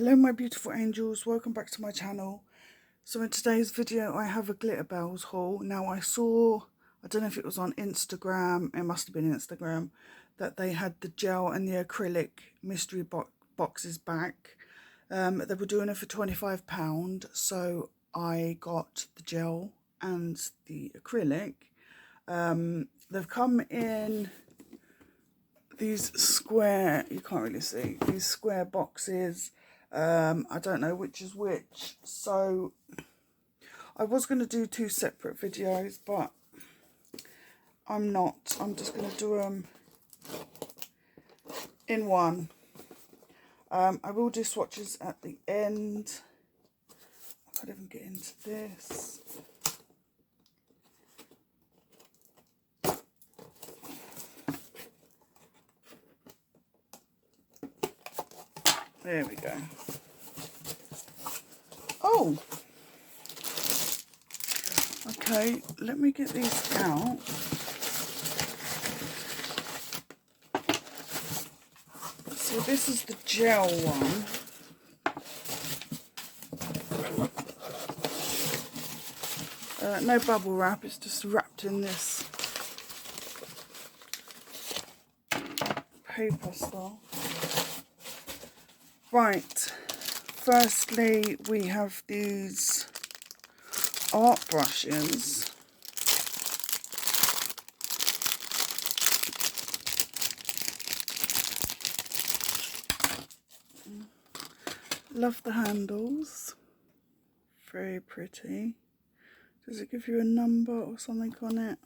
Hello my beautiful angels, welcome back to my channel. So in today's video I have a Glitterbels haul. Now I don't know if it was on Instagram, it must have been Instagram, that they had the gel and the acrylic mystery boxes back. They were doing it for £25, so I got the gel and the acrylic. They've come in these square, you can't really see, these square boxes. I don't know which is which, so I was going to do two separate videos, but I'm not. I'm just going to do them in one. I will do swatches at the end. I can't even get into this. There we go. Oh! Okay, let me get these out. So this is the gel one. No bubble wrap, it's just wrapped in this paper stuff. Right, firstly we have these art brushes. Love the handles, very pretty. Does it give you a number or something on it?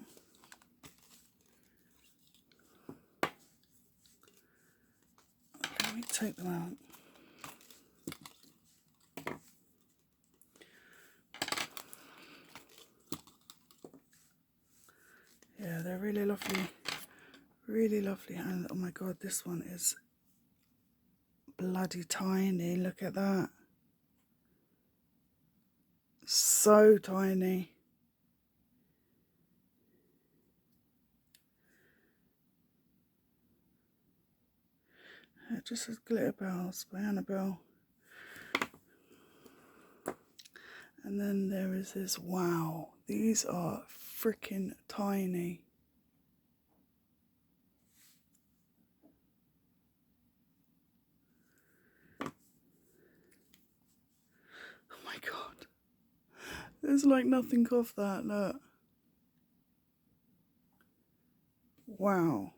Let me take them out. Yeah, they're really lovely, and oh my god, this one is bloody tiny. Look at that, so tiny. It just says Glitterbels by Annabelle. And then there is this, wow, these are freaking tiny. Oh my god. There's like nothing off that, look. Wow.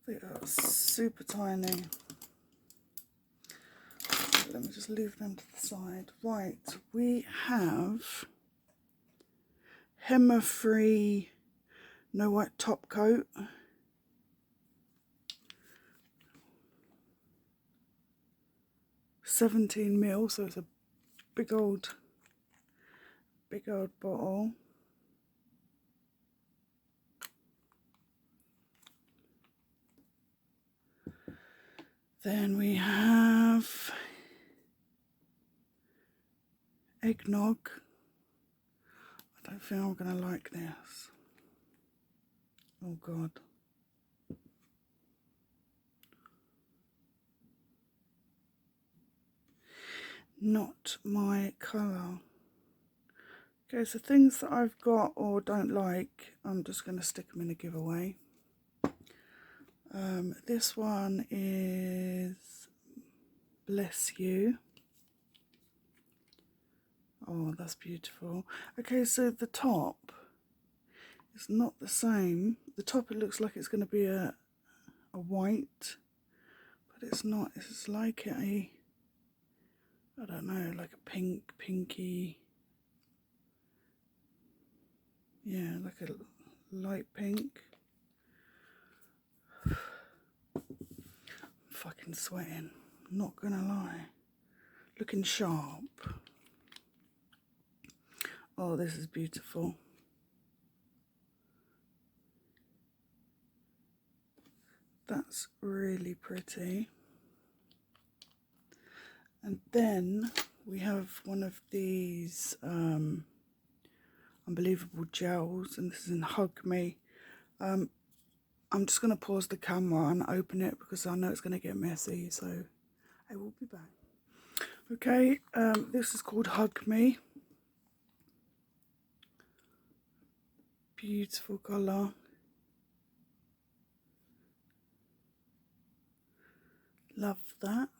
They are super tiny. Let me just leave them to the side. Right, we have Hemmer-free no white top coat. £17ml, so it's a big old bottle. Then we have eggnog. I don't think I'm going to like this. Oh god. Not my colour. Okay, so things that I've got or don't like, I'm just going to stick them in a giveaway. This one is Bless You. Oh, that's beautiful. Okay, so the top is not the same. The top, it looks like it's going to be a white, but it's not. It's like a, I don't know, like a pinky. Yeah, like a light pink. I'm fucking sweating, not gonna lie. Looking sharp. Oh, this is beautiful. That's really pretty. And then we have one of these unbelievable gels, and this is in Hug Me. I'm just going to pause the camera and open it because I know it's going to get messy, so I will be back. Okay, this is called Hug Me. Beautiful colour. Love that.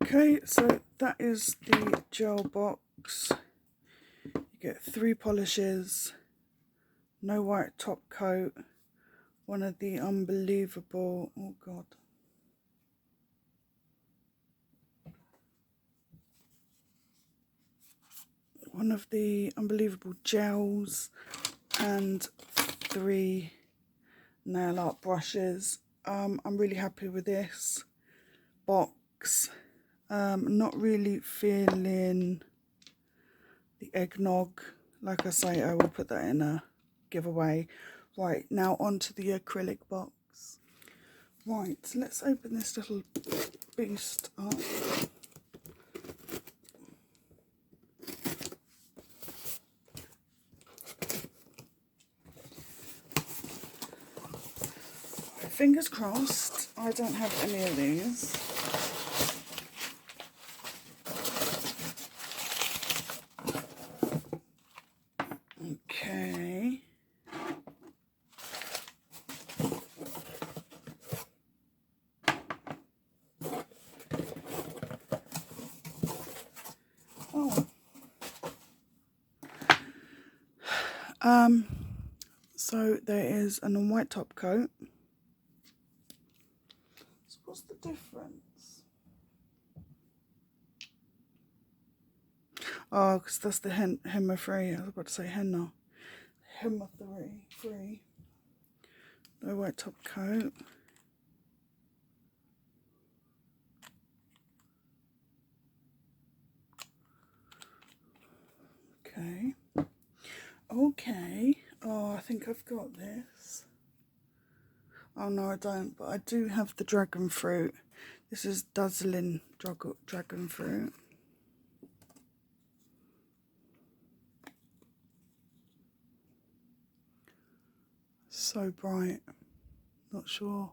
Okay, so that is the gel box. You get 3 polishes, no white top coat, one of the unbelievable, oh god, one of the unbelievable gels, and 3 nail art brushes. I'm really happy with this box. Not really feeling the eggnog. Like I say, I will put that in a giveaway. Right, now onto the acrylic box. Right, let's open this little beast up. Fingers crossed, I don't have any of these. Okay. Oh. So there is a white top coat. So what's the difference? Oh, because that's the henna free. I was about to say henna. Henna free. No white top coat. Okay. Okay. Oh, I think I've got this. Oh no, I don't, but I do have the dragon fruit. This is dazzling dragon fruit. So bright. Not sure.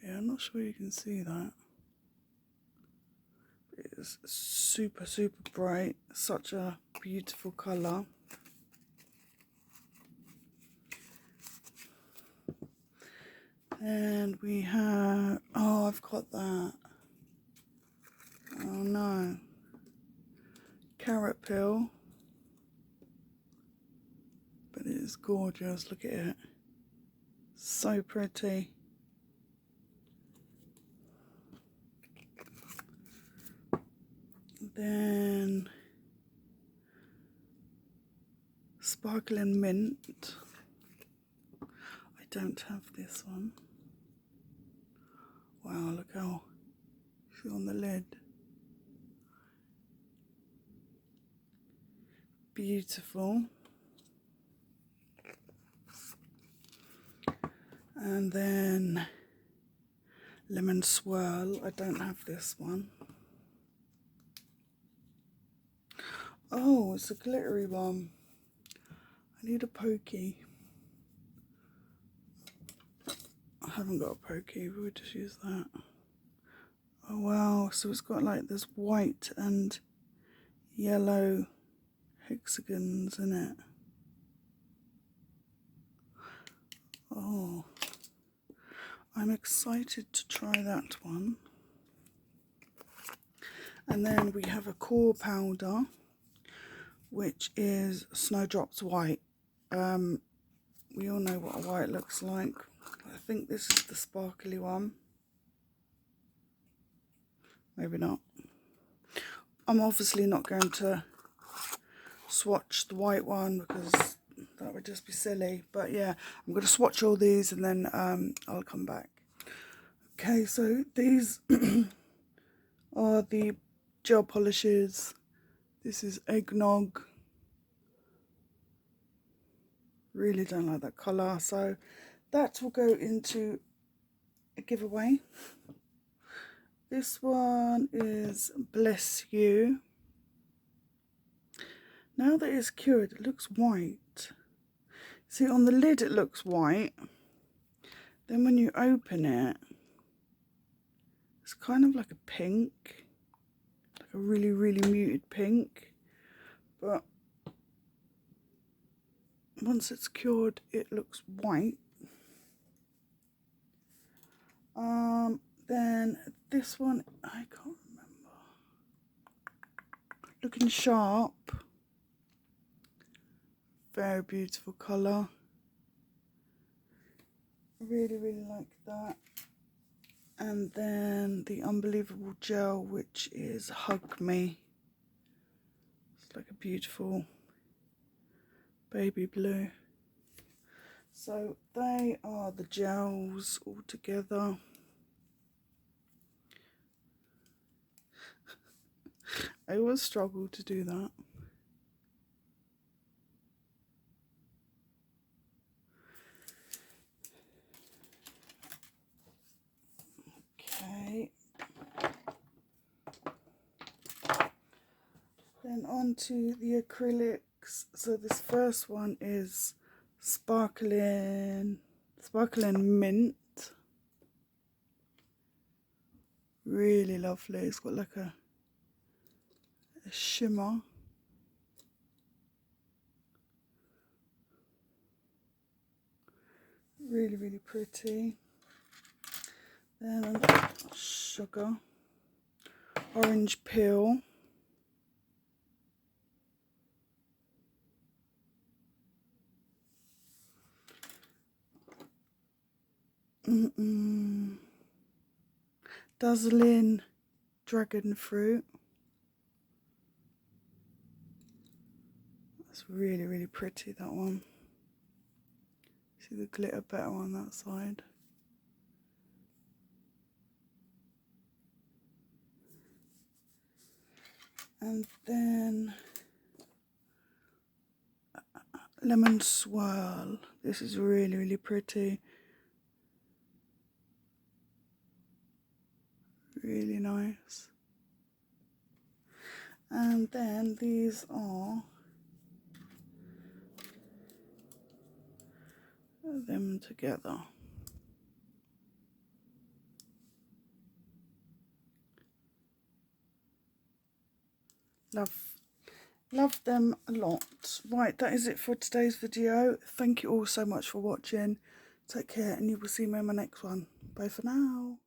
Yeah, I'm not sure you can see that. It's super, super bright. Such a beautiful colour. And we have, oh, I've got that. Oh no. Carrot peel. But it is gorgeous. Look at it. So pretty. Then sparkling mint. I don't have this one. Wow, look how it's on the lid. Beautiful. And then lemon swirl. I don't have this one. Oh, it's a glittery one. I need a pokey. I haven't got a pokey, we'll just use that. Oh wow, so it's got like this white and yellow hexagons in it. Oh, I'm excited to try that one. And then we have a core powder, which is Snowdrops White. We all know what a white looks like. I think this is the sparkly one. Maybe not. I'm obviously not going to swatch the white one because that would just be silly. But yeah, I'm going to swatch all these and then I'll come back. Okay, so these are the gel polishes. This is eggnog. Really don't like that colour, so that will go into a giveaway. This one is Bless You. Now that it's cured, it looks white. See, on the lid it looks white. Then when you open it, it's kind of like a pink. Like a really, really muted pink. But once it's cured, it looks white. Then this one, I can't remember. Looking Sharp. Very beautiful colour. Really, really like that. And then the Unbelievable Gel, which is Hug Me. It's like a beautiful baby blue. So they are the gels all together. I always struggle to do that. Okay. Then on to the acrylics. So this first one is Sparkling Mint. Really lovely. It's got like a shimmer. Really, really pretty. Then on Sugar. Orange Peel. Dazzling Dragon Fruit. That's really, really pretty, that one. See the glitter better on that side. And then Lemon Swirl. This is really, really pretty. Really nice. And then these are them together. Love them a lot. Right, that is it for today's video. Thank you all so much for watching. Take care, and you will see me in my next one. Bye for now.